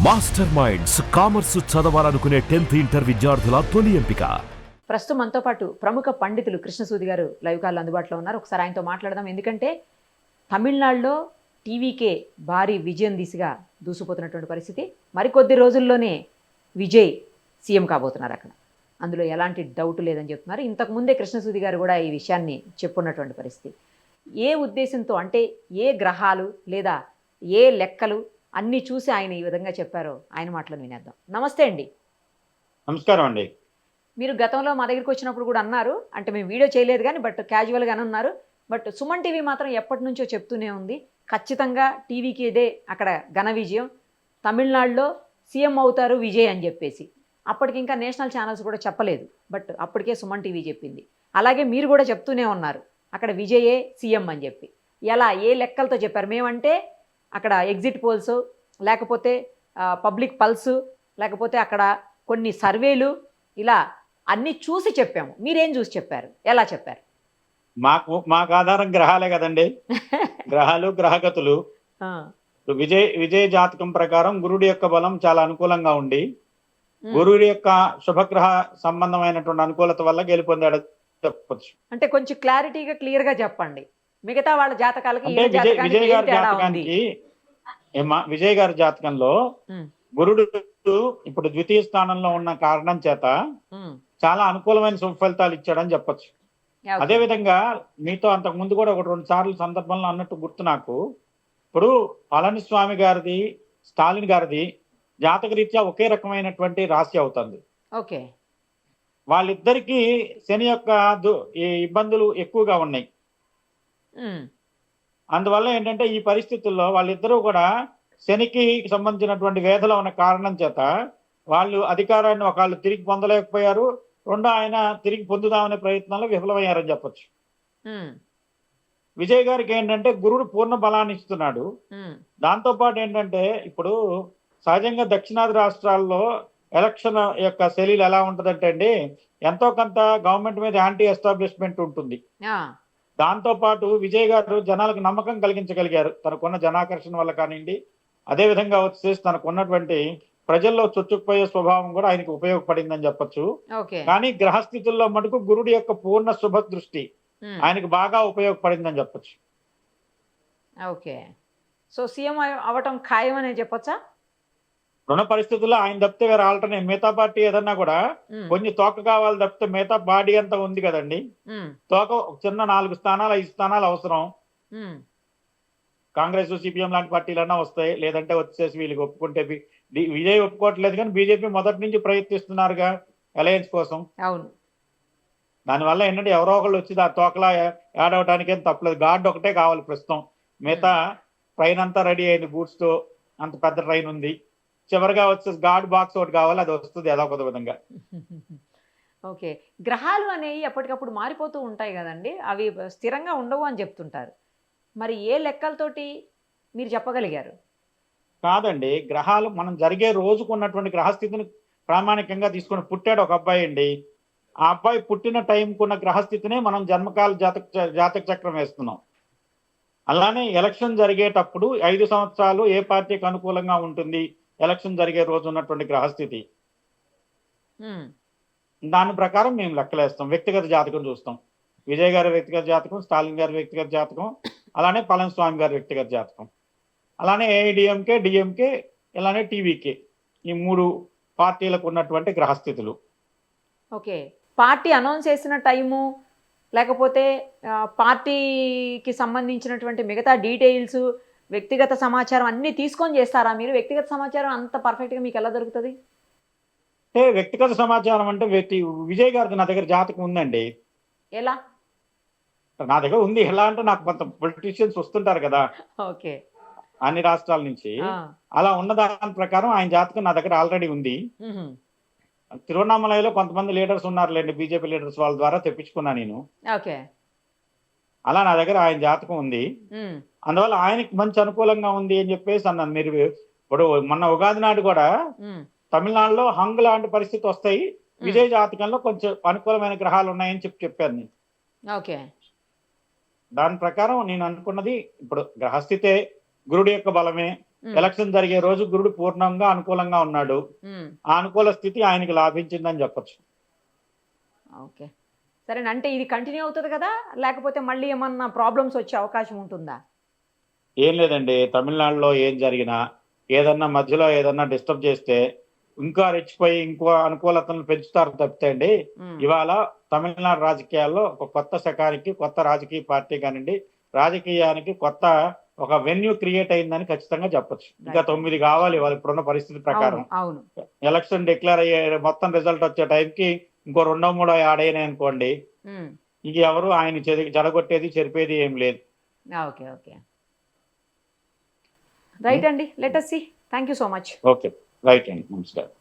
Master minds commerce చదవాలనుకునే 10th inter విద్యార్థుల తొలి ఎంపిక. ప్రస్తుతం మనతో పాటు ప్రముఖ పండితులు కృష్ణసూది గారు లైవ్ కాల్ అందుబాటులో ఉన్నారు. ఒకసారి ఆయనతో మాట్లాడదాం. ఎందుకంటే తమిళనాడులో టీవీకే భారీ విజయం దిశగా దూసుకుపోతున్నటువంటి పరిస్థితి. మరికొద్ది రోజుల్లోనే విజయ్ సీఎం కాబోతున్నారు అక్కడ. అందులో ఎలాంటి డౌట్ లేదని చెప్తున్నారు. ఇంతకుముందే కృష్ణసూది గారు కూడా ఈ విషయాన్ని చెప్పున్నటువంటి పరిస్థితి. ఏ ఉద్దేశంతో, అంటే ఏ గ్రహాలు లేదా ఏ లెక్కలు అన్నీ చూసి ఆయన ఈ విధంగా చెప్పారో ఆయన మాటలను వినేద్దాం. నమస్తే అండి. నమస్కారం అండి. మీరు గతంలో మా దగ్గరికి వచ్చినప్పుడు కూడా అన్నారు, అంటే మేము వీడియో చేయలేదు కానీ క్యాజువల్గానే ఉన్నారు. బట్ సుమన్ టీవీ మాత్రం ఎప్పటి నుంచో చెప్తూనే ఉంది, ఖచ్చితంగా టీవీకి ఇదే అక్కడ ఘన విజయం, తమిళనాడులో సీఎం అవుతారు విజయ్ అని చెప్పేసి. అప్పటికి ఇంకా నేషనల్ ఛానల్స్ కూడా చెప్పలేదు, బట్ అప్పటికే సుమన్ టీవీ చెప్పింది. అలాగే మీరు కూడా చెప్తూనే ఉన్నారు అక్కడ విజయే సీఎం అని చెప్పి. ఎలా, ఏ లెక్కలతో చెప్పారు? మేమంటే అక్కడ ఎగ్జిట్ పోల్స్, లేకపోతే పబ్లిక్ పల్స్, లేకపోతే అక్కడ కొన్ని సర్వేలు, ఇలా అన్నీ చూసి చెప్పాము. మీరేం చూసి చెప్పారు, ఎలా చెప్పారు? మాకు ఆధారం గ్రహాలే కదండి. గ్రహాలు, గ్రహగతులు. విజయ జాతకం ప్రకారం గురుడి యొక్క బలం చాలా అనుకూలంగా ఉండి, గురుడి యొక్క శుభగ్రహ సంబంధమైనటువంటి అనుకూలత వల్ల గెలుపొందాడు చెప్పచ్చు. అంటే కొంచెం క్లారిటీగా క్లియర్ గా చెప్పండి. మిగతా వాళ్ళ జాతకాలకి విజయ్ గారి జాతకంలో గురుడు ఇప్పుడు ద్వితీయ స్థానంలో ఉన్న కారణం చేత చాలా అనుకూలమైన శుభ ఫలితాలు ఇచ్చాడని చెప్పచ్చు. అదే విధంగా మీతో అంతకు ముందు కూడా 1-2 సార్లు సందర్భంలో అన్నట్టు గుర్తు నాకు. ఇప్పుడు పళనిస్వామి గారిది, స్టాలిన్ గారిది జాతక రీత్యా ఒకే రకమైనటువంటి రాశి అవుతుంది. ఓకే, వాళ్ళిద్దరికీ శని యొక్క ఈ ఇబ్బందులు ఎక్కువగా ఉన్నాయి. అందువల్ల ఏంటంటే ఈ పరిస్థితుల్లో వాళ్ళిద్దరూ కూడా శనికి సంబంధించినటువంటి వేధలో ఉన్న కారణం చేత వాళ్ళు అధికారాన్ని ఒకళ్ళు తిరిగి పొందలేకపోయారు, రెండో ఆయన తిరిగి పొందుదామనే ప్రయత్నంలో విఫలమయ్యారని చెప్పచ్చు. విజయ్ గారికి ఏంటంటే గురుడు పూర్ణ బలాన్ని ఇస్తున్నాడు. దాంతోపాటు ఏంటంటే ఇప్పుడు సహజంగా దక్షిణాది రాష్ట్రాల్లో ఎలక్షన్ యొక్క శైలిలు ఎలా ఉంటుందంటే అండి, ఎంతో కొంత గవర్నమెంట్ మీద యాంటీ ఎస్టాబ్లిష్మెంట్ ఉంటుంది. దాంతో పాటు విజయ్ గారు జనాలకు నమ్మకం కలిగించగలిగారు తనకున్న జనాకర్షణ వల్ల కానివ్వండి, అదే విధంగా వచ్చేసి తనకున్నటువంటి ప్రజల్లో చొచ్చుకుపోయే స్వభావం కూడా ఆయనకు ఉపయోగపడిందని చెప్పొచ్చు. కానీ గ్రహస్థితుల్లో మటుకు గురుడి యొక్క పూర్ణ శుభ దృష్టి ఆయనకు బాగా ఉపయోగపడిందని చెప్పొచ్చు. ఓకే, సో సీఎం అవటం ఖాయం అనే చెప్పొచ్చా? రుణ పరిస్థితుల్లో ఆయన తప్పితే వేరే ఆల్టర్నేట్, మిగతా పార్టీ ఏదన్నా కూడా కొంచెం తోక కావాలి తప్పితే మిగతా బాడీ అంతా ఉంది కదండి. తోక చిన్న 4 స్థానాలు 5 స్థానాలు అవసరం. కాంగ్రెస్, సిపిఎం లాంటి పార్టీలన్నా వస్తాయి, లేదంటే వచ్చేసి వీళ్ళకి ఒప్పుకుంటే విజయ్ ఒప్పుకోవట్లేదు కానీ బీజేపీ మొదటి నుంచి ప్రయత్నిస్తున్నారుగా అలయన్స్ కోసం. అవును, దానివల్ల ఏంటంటే ఎవరో ఒకళ్ళు వచ్చి ఆ తోకలా యాడ్ అవడానికి ఏం తప్పలేదు. గార్డ్ ఒకటే కావాలి ప్రస్తుతం, మిగతా ట్రైన్ అంతా రెడీ అయింది, గూడ్స్ తో అంత పెద్ద ట్రైన్ ఉంది. చివరిగా వచ్చేసి గార్డ్ బాక్స్ ఒకటి కావాలి, అది వస్తుంది ఏదో ఒక విధంగా. ఓకే, గ్రహాలు అనేవి ఎప్పటికప్పుడు మారిపోతూ ఉంటాయి కదండి, అవి స్థిరంగా ఉండవు అని చెప్తుంటారు. మరి ఏ లెక్కలతోటి మీరు చెప్పగలిగారు? కాదండి, గ్రహాలు మనం జరిగే రోజుకు ఉన్నటువంటి గ్రహస్థితిని ప్రామాణికంగా తీసుకుని పుట్టాడు ఒక అబ్బాయి అండి. ఆ అబ్బాయి పుట్టిన టైంకున్న గ్రహస్థితినే మనం జన్మకాల జాతక చక్రం వేస్తున్నాం. అలానే ఎలక్షన్ జరిగేటప్పుడు 5 సంవత్సరాలు ఏ పార్టీకి అనుకూలంగా ఉంటుంది ఎలక్షన్ జరిగే రోజు ఉన్నటువంటి గ్రహస్థితి, దాని ప్రకారం మేము లెక్కలేస్తాం. వ్యక్తిగత జాతకం చూస్తాం. విజయ్ గారి వ్యక్తిగత జాతకం, స్టాలిన్ గారి వ్యక్తిగత జాతకం, అలానే పళనిస్వామి గారి వ్యక్తిగత జాతకం, అలానే ఏఐడిఎంకే, డిఎంకే, ఇలానే టీవీకే, ఈ 3 పార్టీలకు ఉన్నటువంటి గ్రహస్థితులు. ఓకే, పార్టీ అనౌన్స్ చేసిన టైము, లేకపోతే పార్టీకి సంబంధించినటువంటి మిగతా డీటెయిల్స్, వ్యక్తిగత సమాచారం అన్నీ తీసుకొని చేస్తారా మీరు? వ్యక్తిగత సమాచారం అంత పర్ఫెక్ట్గా మీకు ఎలా దొరుకుతుంది? అంటే వ్యక్తిగత సమాచారం అంటే విజయ్ గారికి నా దగ్గర జాతకం ఉందండి. ఎలా? నా దగ్గర ఉంది. ఎలా అంటే నాకు కొంత పొలిటీషియన్స్ వస్తుంటారు కదా ఓకే, అన్ని రాష్ట్రాల నుంచి. అలా ఉన్న దాని ప్రకారం ఆయన జాతకం నా దగ్గర ఆల్రెడీ ఉంది. తిరువన్నామలలో కొంతమంది లీడర్స్ ఉన్నారులేండి, బీజేపీ లీడర్స్, వాళ్ళ ద్వారా తెప్పించుకున్నా నేను. ఓకే, అలా నా దగ్గర ఆయన జాతకం ఉంది. అందువల్ల ఆయనకి మంచి అనుకూలంగా ఉంది అని చెప్పేసి అన్నాను. మీరు ఇప్పుడు మొన్న ఉగాది నాడు కూడా తమిళనాడులో హంగ్ లాంటి పరిస్థితి వస్తాయి, విజయ్ జాతకంలో కొంచెం అనుకూలమైన గ్రహాలు ఉన్నాయని చెప్పాను నేను. ఓకే, దాని ప్రకారం నేను అనుకున్నది ఇప్పుడు గ్రహస్థితే గురుడి యొక్క బలమే, ఎలక్షన్ జరిగే రోజు గురుడు పూర్ణంగా అనుకూలంగా ఉన్నాడు. ఆ అనుకూల స్థితి ఆయనకి లాభించిందని చెప్పొచ్చు. ఓకే, సరే. అంటే ఇది కంటిన్యూ అవుతుంది కదా, లేకపోతే మళ్ళీ ఏమన్నా ప్రాబ్లమ్స్ వచ్చే అవకాశం ఉంటుందా? ఏం లేదండి, తమిళనాడులో ఏం జరిగినా ఏదన్నా మధ్యలో ఏదన్నా డిస్టర్బ్ చేస్తే ఇంకా రెచ్చిపోయి ఇంకో అనుకూలతను పెంచుతారు తప్పితే అండి, ఇవాళ తమిళనాడు రాజకీయాల్లో ఒక కొత్త శకానికి, కొత్త రాజకీయ పార్టీ కానివ్వండి, రాజకీయానికి కొత్త ఒక వెన్యూ క్రియేట్ అయిందని ఖచ్చితంగా చెప్పొచ్చు. ఇంకా 9 కావాలి వాళ్ళు ఇప్పుడున్న పరిస్థితి ప్రకారం. అవును. ఎలక్షన్ డిక్లేర్ అయ్యే మొత్తం రిజల్ట్ వచ్చే టైంకి ఇంకో 2-3 యాడ్ అయినాయి అనుకోండి, ఇంక ఎవరు ఆయన చెడగొట్టేది చెరిపేది ఏం లేదు. ఓకే, ఓకే, రైట్ అండి. Let us see. Thank you so much. Okay, right అండి, నమస్కారం.